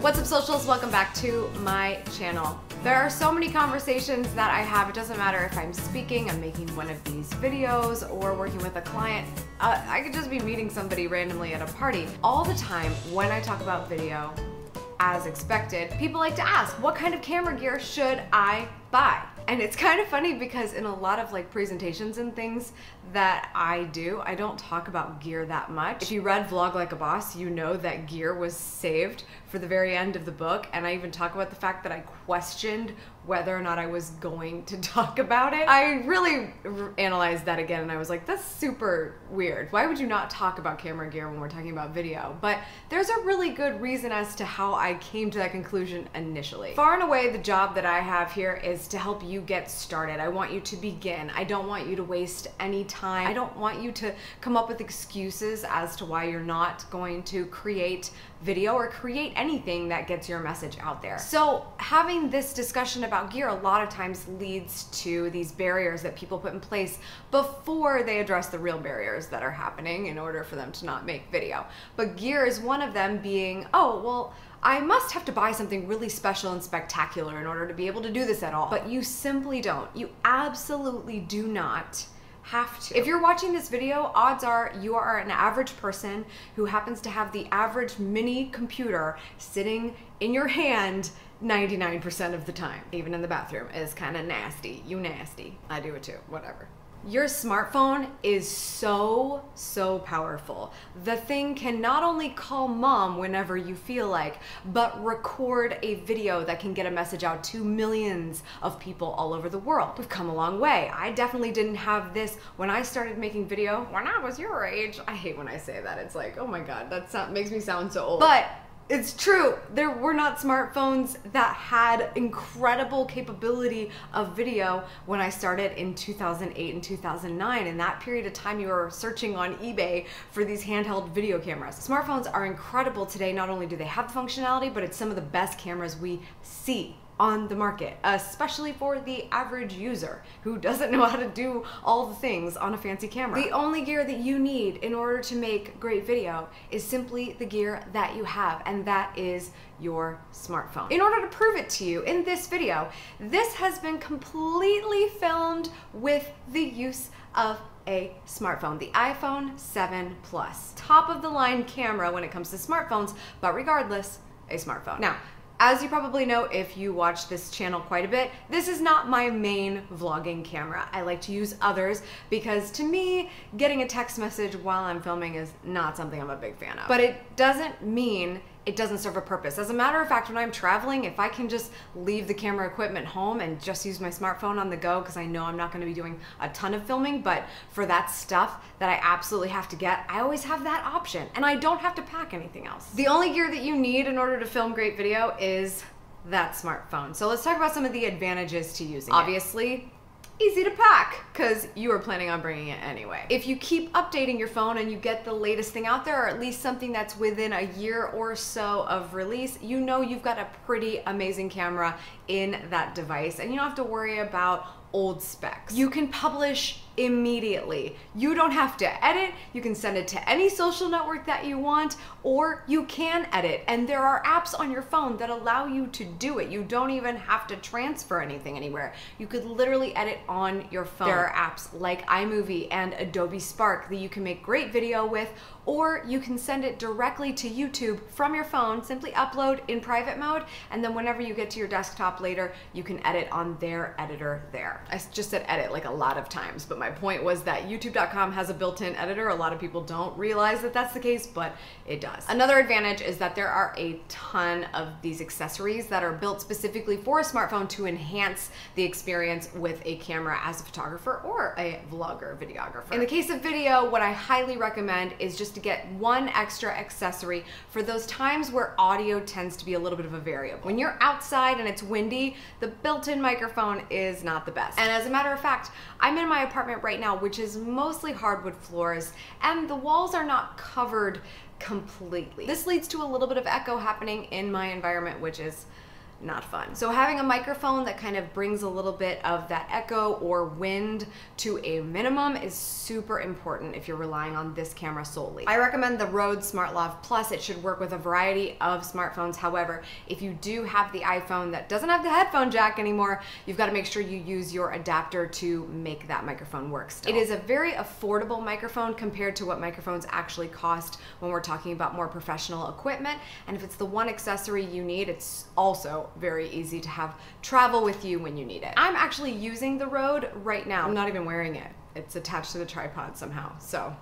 What's up, socials? Welcome back to my channel. There are so many conversations that I have. It doesn't matter if I'm speaking, I'm making one of these videos, or working with a client. I could just be meeting somebody randomly at a party. All the time when I talk about video, as expected, people like to ask, what kind of camera gear should I buy? And it's kind of funny because in a lot of like presentations and things that I do, I don't talk about gear that much. If you read Vlog Like a Boss, you know that gear was saved for the very end of the book. And I even talk about the fact that I questioned whether or not I was going to talk about it. I really analyzed that again and I was like, that's super weird. Why would you not talk about camera gear when we're talking about video? But there's a really good reason as to how I came to that conclusion initially. Far and away, the job that I have here is to help you get started. I want you to begin. I don't want you to waste any time. I don't want you to come up with excuses as to why you're not going to create video or create anything that gets your message out there. So having this discussion about gear a lot of times leads to these barriers that people put in place before they address the real barriers that are happening in order for them to not make video. But gear is one of them, being, oh, well, I must have to buy something really special and spectacular in order to be able to do this at all. But you simply don't. You absolutely do not have to. If you're watching this video, odds are you are an average person who happens to have the average mini computer sitting in your hand 99% of the time. Even in the bathroom is kind of nasty. You nasty. I do it too, whatever. Your smartphone is so powerful. The thing can not only call mom whenever you feel like, but record a video that can get a message out to millions of people all over the world. We've come a long way. I definitely didn't have this when I started making video when I was your age. I hate when I say that. It's like, oh my God, that makes me sound so old. But it's true. There were not smartphones that had incredible capability of video when I started in 2008 and 2009. In that period of time, you were searching on eBay for these handheld video cameras. Smartphones are incredible today. Not only do they have the functionality, but it's some of the best cameras we see on the market, especially for the average user who doesn't know how to do all the things on a fancy camera. The only gear that you need in order to make great video is simply the gear that you have, and that is your smartphone. In order to prove it to you in this video, this has been completely filmed with the use of a smartphone, the iPhone 7 Plus. Top of the line camera when it comes to smartphones, but regardless, a smartphone. Now, as you probably know, if you watch this channel quite a bit, this is not my main vlogging camera. I like to use others because to me, getting a text message while I'm filming is not something I'm a big fan of. But it doesn't mean it doesn't serve a purpose. As a matter of fact, when I'm traveling, if I can just leave the camera equipment home and just use my smartphone on the go, because I know I'm not going to be doing a ton of filming, but for that stuff that I absolutely have to get, I always have that option, and I don't have to pack anything else. The only gear that you need in order to film great video is that smartphone. So let's talk about some of the advantages to using it. Obviously, easy to pack because you are planning on bringing it anyway. If you keep updating your phone and you get the latest thing out there, or at least something that's within a year or so of release, you know you've got a pretty amazing camera in that device and you don't have to worry about old specs. You can publish immediately. You don't have to edit. You can send it to any social network that you want, or you can edit. And there are apps on your phone that allow you to do it. You don't even have to transfer anything anywhere. You could literally edit on your phone. There are apps like iMovie and Adobe Spark that you can make great video with, or you can send it directly to YouTube from your phone, simply upload in private mode, and then whenever you get to your desktop later, you can edit on their editor there. I just said edit like a lot of times, but my point was that youtube.com has a built-in editor. A lot of people don't realize that that's the case, but it does. Another advantage is that there are a ton of these accessories that are built specifically for a smartphone to enhance the experience with a camera as a photographer or a vlogger, videographer. In the case of video, what I highly recommend is just to get one extra accessory for those times where audio tends to be a little bit of a variable. When you're outside and it's windy, the built-in microphone is not the best. And as a matter of fact, I'm in my apartment right now, which is mostly hardwood floors, and the walls are not covered completely. This leads to a little bit of echo happening in my environment, which is not fun. So having a microphone that kind of brings a little bit of that echo or wind to a minimum is super important if you're relying on this camera solely. I recommend the Rode SmartLav Plus. It should work with a variety of smartphones. However, if you do have the iPhone that doesn't have the headphone jack anymore, you've got to make sure you use your adapter to make that microphone work still. It is a very affordable microphone compared to what microphones actually cost when we're talking about more professional equipment. And if it's the one accessory you need, it's also very easy to have travel with you when you need it. I'm actually using the Rode right now. I'm not even wearing it. It's attached to the tripod somehow. So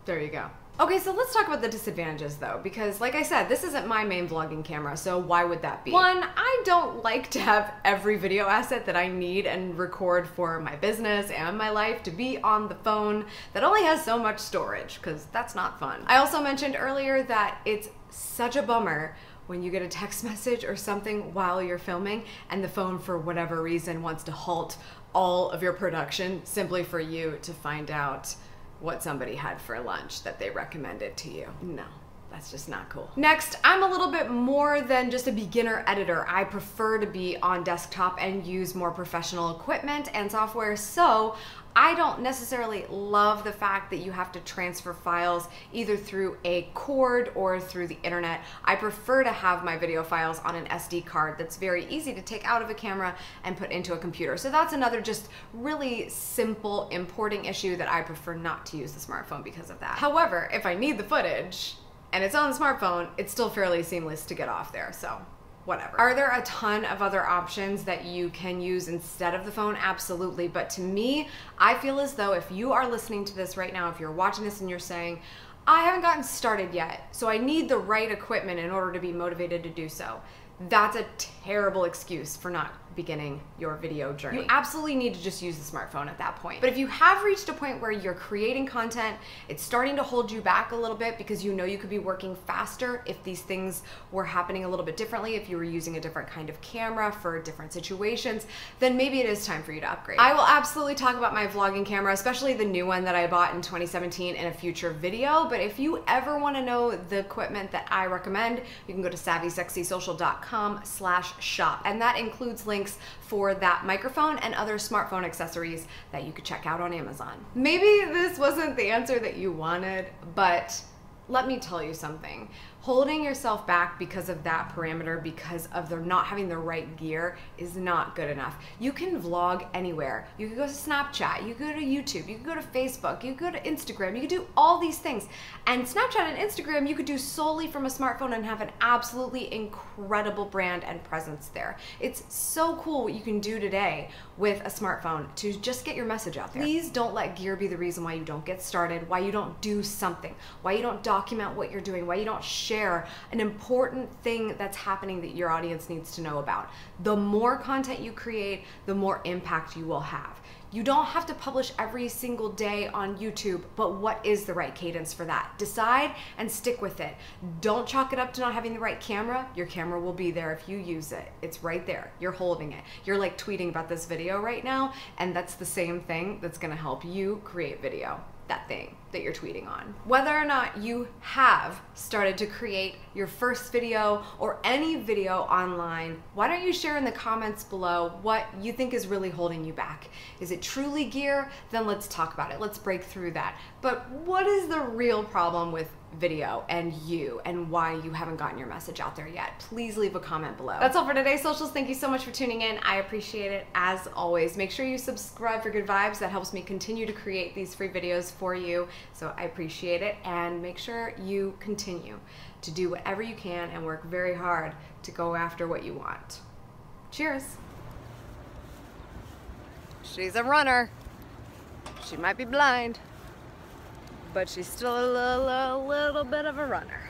there you go. Okay, so let's talk about the disadvantages though, because like I said, this isn't my main vlogging camera, so why would that be? One, I don't like to have every video asset that I need and record for my business and my life to be on the phone that only has so much storage, because that's not fun. I also mentioned earlier that it's such a bummer when you get a text message or something while you're filming and the phone for whatever reason wants to halt all of your production simply for you to find out what somebody had for lunch that they recommended to you. No, that's just not cool. Next, I'm a little bit more than just a beginner editor. I prefer to be on desktop and use more professional equipment and software, so I don't necessarily love the fact that you have to transfer files either through a cord or through the internet. I prefer to have my video files on an SD card that's very easy to take out of a camera and put into a computer. So that's another just really simple importing issue that I prefer not to use the smartphone because of that. However, if I need the footage and it's on the smartphone, it's still fairly seamless to get off there, so whatever. Are there a ton of other options that you can use instead of the phone? Absolutely, but to me, I feel as though if you are listening to this right now, if you're watching this and you're saying, I haven't gotten started yet, so I need the right equipment in order to be motivated to do so, that's a terrible excuse for not beginning your video journey. You absolutely need to just use the smartphone at that point. But if you have reached a point where you're creating content, it's starting to hold you back a little bit because you know you could be working faster if these things were happening a little bit differently, if you were using a different kind of camera for different situations, then maybe it is time for you to upgrade. I will absolutely talk about my vlogging camera, especially the new one that I bought in 2017 in a future video, but if you ever want to know the equipment that I recommend, you can go to savvysexysocial.com/shop, and that includes links for that microphone and other smartphone accessories that you could check out on Amazon. Maybe this wasn't the answer that you wanted, but let me tell you something. Holding yourself back because of that parameter, because of not having the right gear, is not good enough. You can vlog anywhere. You can go to Snapchat, you can go to YouTube, you can go to Facebook, you can go to Instagram, you can do all these things. And Snapchat and Instagram you could do solely from a smartphone and have an absolutely incredible brand and presence there. It's so cool what you can do today with a smartphone to just get your message out there. Please don't let gear be the reason why you don't get started, why you don't do something, why you don't document what you're doing, why you don't share an important thing that's happening that your audience needs to know about. The more content you create, the more impact you will have. You don't have to publish every single day on YouTube, but what is the right cadence for that? Decide and stick with it. Don't chalk it up to not having the right camera. Your camera will be there if you use it. It's right there. You're holding it. You're like tweeting about this video right now, and that's the same thing that's gonna help you create video. That thing that you're tweeting on. Whether or not you have started to create your first video or any video online, why don't you share in the comments below what you think is really holding you back? Is it truly gear? Then let's talk about it. Let's break through that. But what is the real problem with video and you and why you haven't gotten your message out there yet? Please leave a comment below. That's all for today's socials. Thank you so much for tuning in. I appreciate it as always. Make sure you subscribe for good vibes. That helps me continue to create these free videos for you. So I appreciate it, and make sure you continue to do whatever you can and work very hard to go after what you want. Cheers. She's a runner. She might be blind, but she's still a little bit of a runner.